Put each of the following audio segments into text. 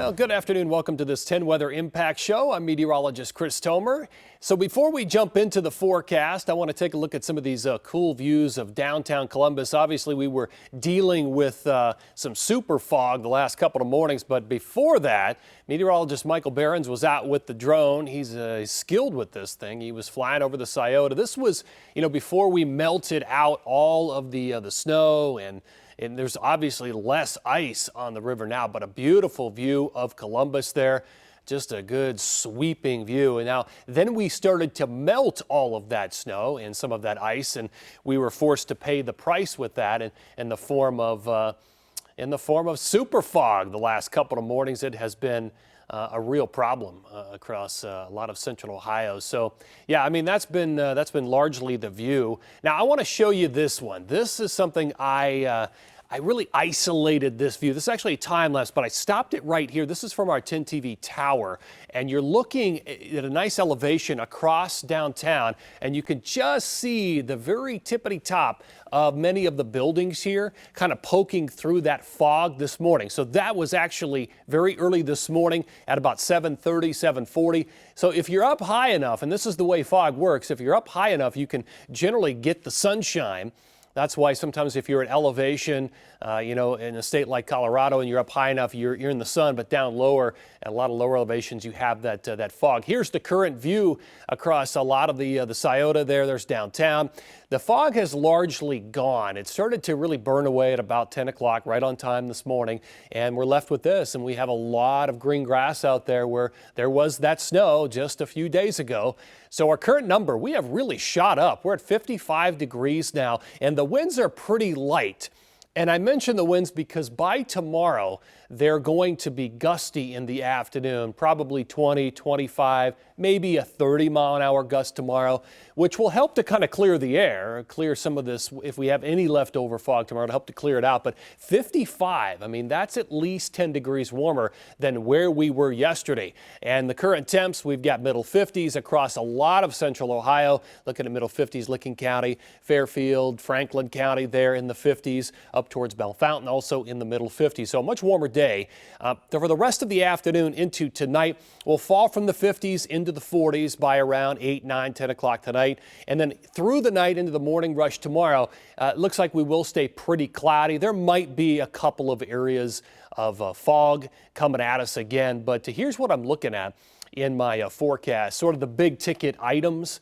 Well, good afternoon. Welcome to this 10 Weather Impact Show. I'm meteorologist Chris Tomer. So before we jump into the forecast, I want to take a look at some of these cool views of downtown Columbus. Obviously, we were dealing with some super fog the last couple of mornings, but before that, meteorologist Michael Behrens was out with the drone. He's skilled with this thing. He was flying over the Scioto. This was, before we melted out all of the snow and there's obviously less ice on the river now, but a beautiful view of Columbus there. Just a good sweeping view. And now then we started to melt all of that snow and some of that ice, and we were forced to pay the price with that in the form of super fog. The last couple of mornings it has been a real problem across a lot of central Ohio. So yeah, I mean that's been largely the view. Now I want to show you this one. This is something I really isolated this view. This is actually a time lapse, but I stopped it right here. This is from our 10 TV tower, and you're looking at a nice elevation across downtown, and you can just see the very tippity top of many of the buildings here kind of poking through that fog this morning. So that was actually very early this morning at about 7:30, 7:40. So if you're up high enough, and this is the way fog works, if you're up high enough, you can generally get the sunshine. That's why sometimes if you're at elevation, in a state like Colorado and you're up high enough, you're in the sun, but down lower, at a lot of lower elevations, you have that fog. Here's the current view across a lot of the Scioto there. There's downtown. The fog has largely gone. It started to really burn away at about 10 o'clock, right on time this morning, and we're left with this, and we have a lot of green grass out there where there was that snow just a few days ago. So our current number, we have really shot up. We're at 55 degrees now, and the winds are pretty light. And I mention the winds because by tomorrow, they're going to be gusty in the afternoon, probably 20, 25, maybe a 30-mile-an-hour gust tomorrow, which will help to kind of clear the air, clear some of this, if we have any leftover fog tomorrow, to help to clear it out. But 55, I mean, that's at least 10 degrees warmer than where we were yesterday. And the current temps, we've got middle 50s across a lot of central Ohio. Looking at middle 50s, Licking County, Fairfield, Franklin County there in the 50s, up towards Bell Fountain, also in the middle 50s. So a much warmer day. For the rest of the afternoon into tonight, we'll fall from the 50s into the 40s by around 8, 9, 10 o'clock tonight. And then through the night into the morning rush tomorrow, it looks like we will stay pretty cloudy. There might be a couple of areas of fog coming at us again. But here's what I'm looking at in my forecast, sort of the big ticket items.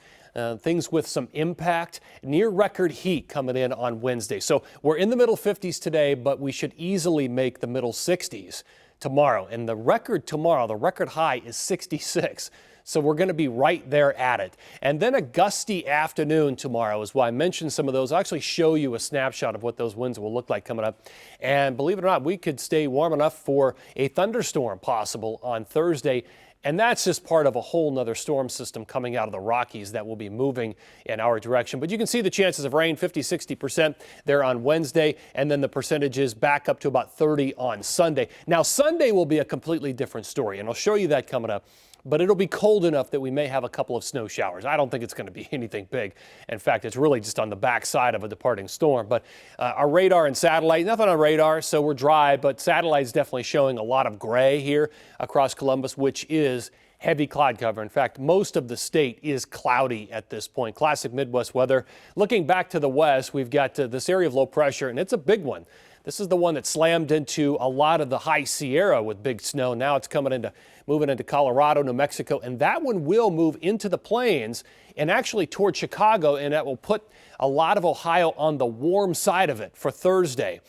Things with some impact, near record heat coming in on Wednesday. So we're in the middle 50s today, but we should easily make the middle 60s tomorrow. And the record tomorrow, the record high is 66. So we're going to be right there at it. And then a gusty afternoon tomorrow is why I mentioned some of those. I'll actually show you a snapshot of what those winds will look like coming up. And believe it or not, we could stay warm enough for a thunderstorm possible on Thursday. And that's just part of a whole nother storm system coming out of the Rockies that will be moving in our direction. But you can see the chances of rain, 50, 60% there on Wednesday, and then the percentages back up to about 30 on Sunday. Now, Sunday will be a completely different story, and I'll show you that coming up. But it'll be cold enough that we may have a couple of snow showers. I don't think it's going to be anything big. In fact, it's really just on the backside of a departing storm. But our radar and satellite, nothing on radar, so we're dry, but satellite's definitely showing a lot of gray here across Columbus, which is heavy cloud cover. In fact, most of the state is cloudy at this point. Classic Midwest weather. Looking back to the west, we've got this area of low pressure, and it's a big one. This is the one that slammed into a lot of the high Sierra with big snow. Now it's moving into Colorado, New Mexico, and that one will move into the plains and actually toward Chicago, and that will put a lot of Ohio on the warm side of it for Thursday.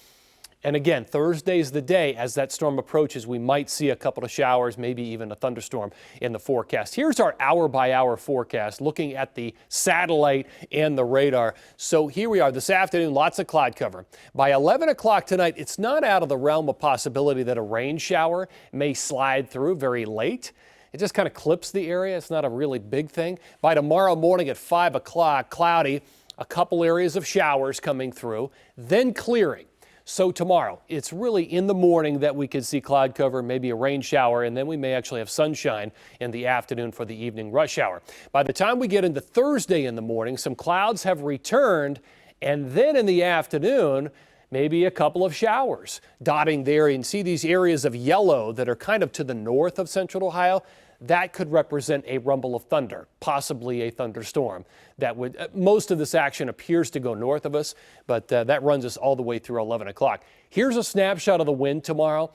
And again, Thursday is the day as that storm approaches, we might see a couple of showers, maybe even a thunderstorm in the forecast. Here's our hour-by-hour forecast, looking at the satellite and the radar. So here we are this afternoon, lots of cloud cover. By 11 o'clock tonight, it's not out of the realm of possibility that a rain shower may slide through very late. It just kind of clips the area. It's not a really big thing. By tomorrow morning at 5 o'clock, cloudy, a couple areas of showers coming through, then clearing. So tomorrow, it's really in the morning that we could see cloud cover, maybe a rain shower, and then we may actually have sunshine in the afternoon for the evening rush hour. By the time we get into Thursday in the morning, some clouds have returned, and then in the afternoon, maybe a couple of showers dotting there. You can see these areas of yellow that are kind of to the north of central Ohio. That could represent a rumble of thunder, possibly a thunderstorm. That would, most of this action appears to go north of us, but that runs us all the way through 11 o'clock. Here's a snapshot of the wind tomorrow.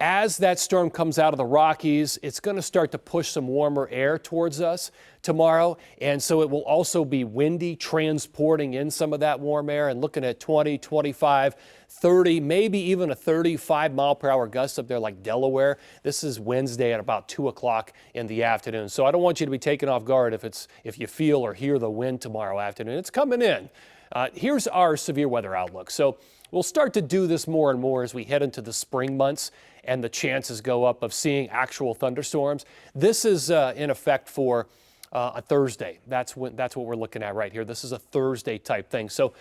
As that storm comes out of the Rockies, it's going to start to push some warmer air towards us tomorrow. And so it will also be windy, transporting in some of that warm air and looking at 20, 25, 30, maybe even a 35-mile-per-hour gust up there like Delaware. This is Wednesday at about 2 o'clock in the afternoon. So I don't want you to be taken off guard if you feel or hear the wind tomorrow afternoon. It's coming in. Here's our severe weather outlook. So we'll start to do this more and more as we head into the spring months and the chances go up of seeing actual thunderstorms. This is in effect for a Thursday. That's what we're looking at right here. This is a Thursday type thing. So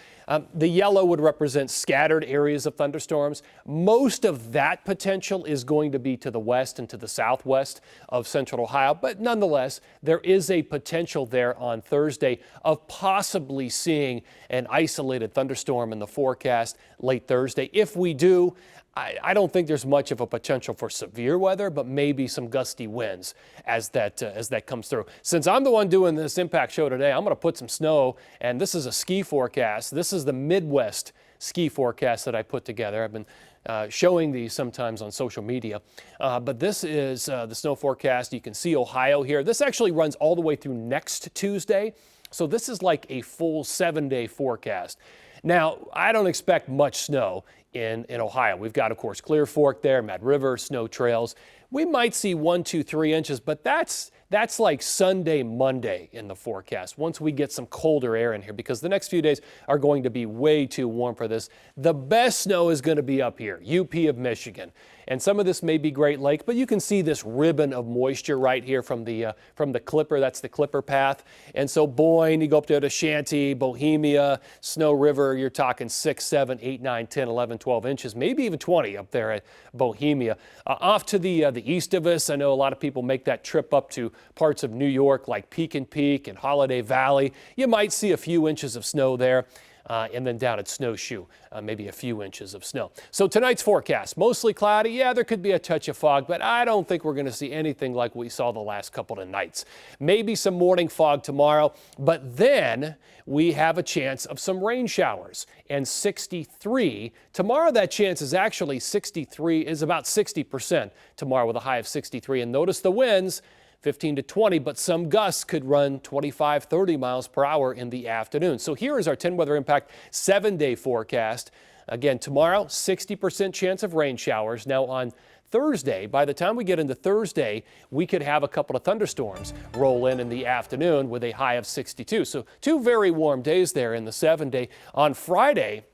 the yellow would represent scattered areas of thunderstorms. Most of that potential is going to be to the west and to the southwest of central Ohio, but nonetheless, there is a potential there on Thursday of possibly seeing an isolated thunderstorm in the forecast late Thursday. If we do, I don't think there's much of a potential for severe weather, but maybe some gusty winds as that comes through. Since I'm the one doing this impact show today, I'm going to put some snow, and this is a ski forecast. This is the Midwest ski forecast that I put together. I've been showing these sometimes on social media, but this is the snow forecast. You can see Ohio here. This actually runs all the way through next Tuesday, so this is like a full 7-day forecast. Now, I don't expect much snow in Ohio. We've got, of course, Clear Fork there, Mad River, snow trails. We might see 1, 2, 3 inches, but that's like Sunday, Monday in the forecast once we get some colder air in here, because the next few days are going to be way too warm for this. The best snow is going to be up here, UP of Michigan. And some of this may be Great Lake, but you can see this ribbon of moisture right here from the Clipper. That's the Clipper path. And so Boyne, you go up there to Shanty, Bohemia, Snow River, you're talking 6, 7, 8, 9, 10, 11, 12 inches, maybe even 20 up there at Bohemia. Off to the east of us, I know a lot of people make that trip up to parts of New York like Pecan Peak and Holiday Valley. You might see a few inches of snow there. And then down at Snowshoe, maybe a few inches of snow. So tonight's forecast, mostly cloudy. Yeah, there could be a touch of fog, but I don't think we're going to see anything like we saw the last couple of nights. Maybe some morning fog tomorrow, but then we have a chance of some rain showers and 63. Tomorrow that chance is actually 63, is about 60% tomorrow with a high of 63. And notice the winds. 15 to 20, but some gusts could run 25, 30 miles per hour in the afternoon. So here is our 10 weather impact 7-day forecast. Again, tomorrow, 60% chance of rain showers. Now on Thursday, by the time we get into Thursday, we could have a couple of thunderstorms roll in the afternoon with a high of 62. So 2 very warm days there in the 7-day. On Friday,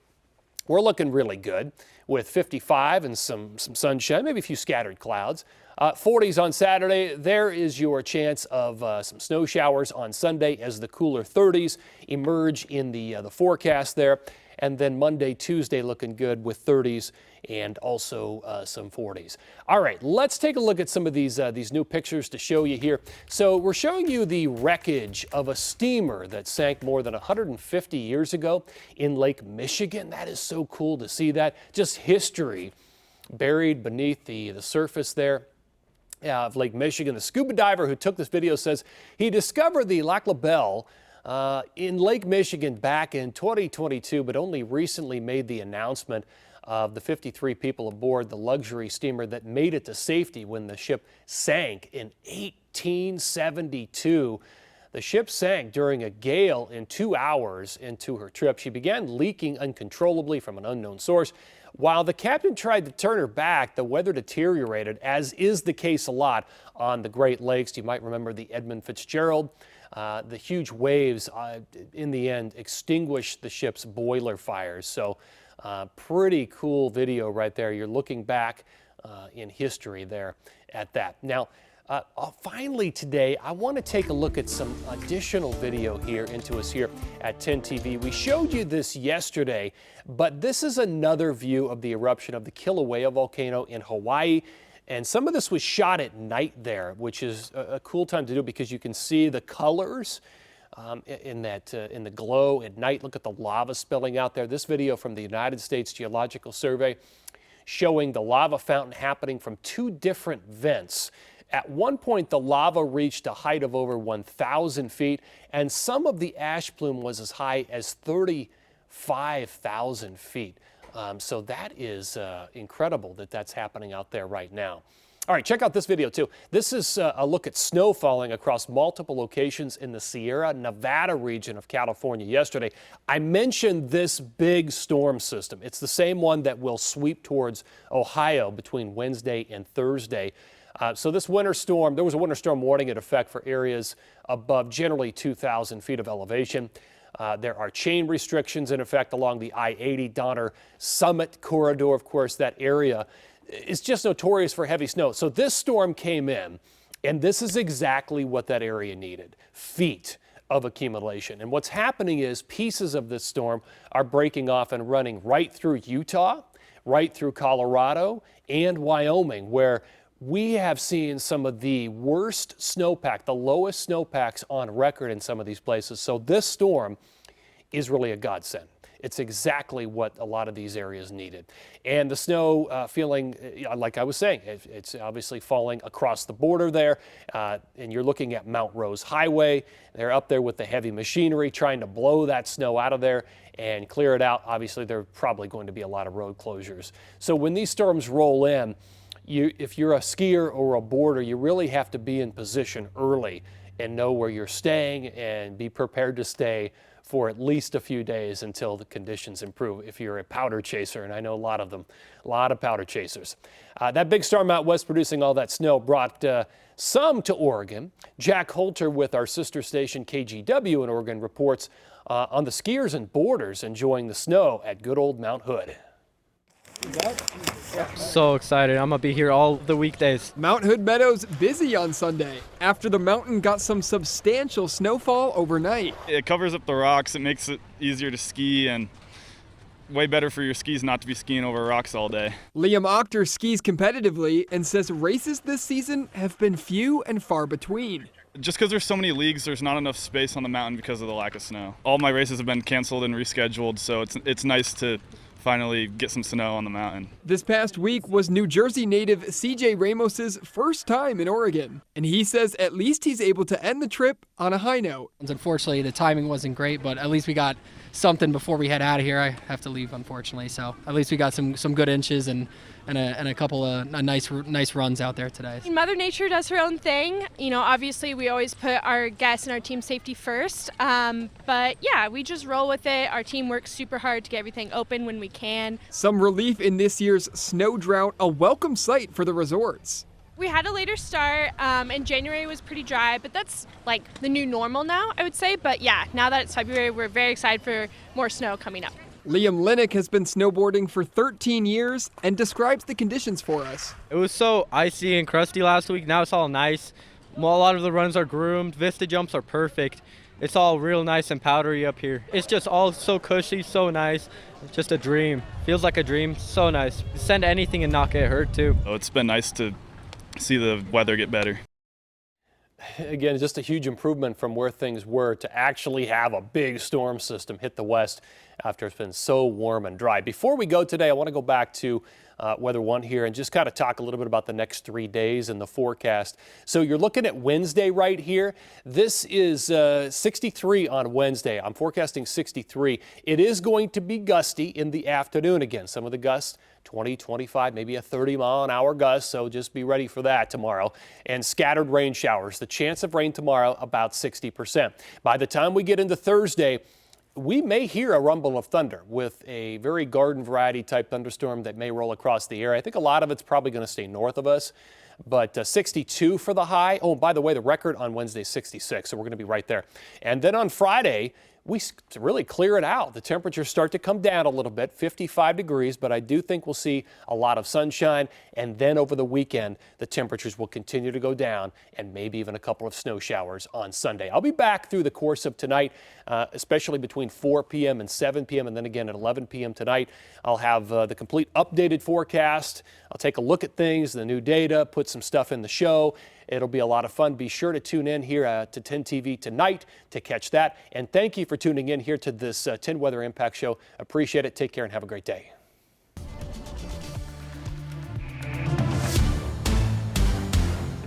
we're looking really good with 55 and some sunshine, maybe a few scattered clouds. 40s on Saturday. There is your chance of some snow showers on Sunday as the cooler 30s emerge in the forecast there. And then Monday, Tuesday looking good with 30s and also some 40s. All right, let's take a look at some of these new pictures to show you here. So we're showing you the wreckage of a steamer that sank more than 150 years ago in Lake Michigan. That is so cool to see that. Just history buried beneath the surface there of Lake Michigan. The scuba diver who took this video says he discovered the Lac La Belle in Lake Michigan back in 2022, but only recently made the announcement of the 53 people aboard the luxury steamer that made it to safety when the ship sank in 1872. The ship sank during a gale in 2 hours into her trip. She began leaking uncontrollably from an unknown source. While the captain tried to turn her back, the weather deteriorated, as is the case a lot on the Great Lakes. You might remember the Edmund Fitzgerald. The huge waves, in the end, extinguished the ship's boiler fires. So pretty cool video right there. You're looking back in history there at that. Now, finally today, I want to take a look at some additional video here into us here at 10 TV. We showed you this yesterday, but this is another view of the eruption of the Kilauea volcano in Hawaii. And some of this was shot at night there, which is a cool time to do because you can see the colors in the glow at night. Look at the lava spilling out there. This video from the United States Geological Survey showing the lava fountain happening from two different vents. At one point, the lava reached a height of over 1,000 feet, and some of the ash plume was as high as 35,000 feet. So that is incredible that that's happening out there right now. All right, check out this video too. This is a look at snow falling across multiple locations in the Sierra Nevada region of California yesterday. I mentioned this big storm system. It's the same one that will sweep towards Ohio between Wednesday and Thursday. So this winter storm, there was a winter storm warning in effect for areas above generally 2,000 feet of elevation. There are chain restrictions in effect along the I-80 Donner Summit corridor. Of course, that area is just notorious for heavy snow. So this storm came in, and this is exactly what that area needed: feet of accumulation. And what's happening is pieces of this storm are breaking off and running right through Utah, right through Colorado, and Wyoming, where we have seen some of the worst snowpack, the lowest snowpacks on record in some of these places. So this storm is really a godsend. It's exactly what a lot of these areas needed. And the snow feeling, like I was saying, it's obviously falling across the border there. And you're looking at Mount Rose Highway. They're up there with the heavy machinery trying to blow that snow out of there and clear it out. Obviously, there are probably going to be a lot of road closures. So when these storms roll in, if you're a skier or a boarder, you really have to be in position early and know where you're staying and be prepared to stay for at least a few days until the conditions improve. If you're a powder chaser, and I know a lot of them, a lot of powder chasers. That big storm out west producing all that snow brought some to Oregon. Jack Holter with our sister station KGW in Oregon reports on the skiers and boarders enjoying the snow at good old Mount Hood. So excited. I'm going to be here all the weekdays. Mount Hood Meadows busy on Sunday after the mountain got some substantial snowfall overnight. It covers up the rocks. It makes it easier to ski and way better for your skis not to be skiing over rocks all day. Liam Octor skis competitively and says races this season have been few and far between. Just because there's so many leagues, there's not enough space on the mountain because of the lack of snow. All my races have been canceled and rescheduled, so it's nice to finally get some snow on the mountain. This past week was New Jersey native CJ Ramos's first time in Oregon, and he says at least he's able to end the trip on a high note. Unfortunately, the timing wasn't great, but at least we got something before we head out of here. I have to leave, unfortunately, so at least we got some good inches and a couple of nice runs out there today. Mother Nature does her own thing. You know, obviously we always put our guests and our team safety first, but yeah, we just roll with it. Our team works super hard to get everything open when we can. Some relief in this year's snow drought, a welcome sight for the resorts. We had a later start, and January was pretty dry, but that's like the new normal now, I would say. But yeah, now that it's February, we're very excited for more snow coming up. Liam Linick has been snowboarding for 13 years and describes the conditions for us. It was so icy and crusty last week. Now it's all nice. A lot of the runs are groomed. Vista jumps are perfect. It's all real nice and powdery up here. It's just all so cushy, so nice. It's just a dream. Feels like a dream. So nice. Send anything and not get hurt too. Oh, it's been nice to see the weather get better. Again, just a huge improvement from where things were to actually have a big storm system hit the west after it's been so warm and dry. Before we go today, I want to go back to weather-ott here and just kind of talk a little bit about the next 3 days and the forecast. So you're looking at Wednesday right here. This is 63 on Wednesday. I'm forecasting 63. It is going to be gusty in the afternoon again. Some of the gusts 20, 25, maybe a 30-mile-an-hour gust, so just be ready for that tomorrow. And scattered rain showers. The chance of rain tomorrow, about 60%. By the time we get into Thursday, we may hear a rumble of thunder with a very garden variety type thunderstorm that may roll across the area. I think a lot of it's probably going to stay north of us, but 62 for the high. Oh, by the way, the record on Wednesday is 66, so we're going to be right there. And then on Friday, we really clear it out. The temperatures start to come down a little bit, 55 degrees, but I do think we'll see a lot of sunshine. And then over the weekend, the temperatures will continue to go down and maybe even a couple of snow showers on Sunday. I'll be back through the course of tonight, especially between 4 p.m. and 7 p.m. and then again at 11 p.m. tonight. I'll have the complete updated forecast. I'll take a look at things, the new data, put some stuff in the show. It'll be a lot of fun. Be sure to tune in here to 10 TV tonight to catch that. And thank you for tuning in here to this 10 Weather Impact Show. Appreciate it. Take care and have a great day.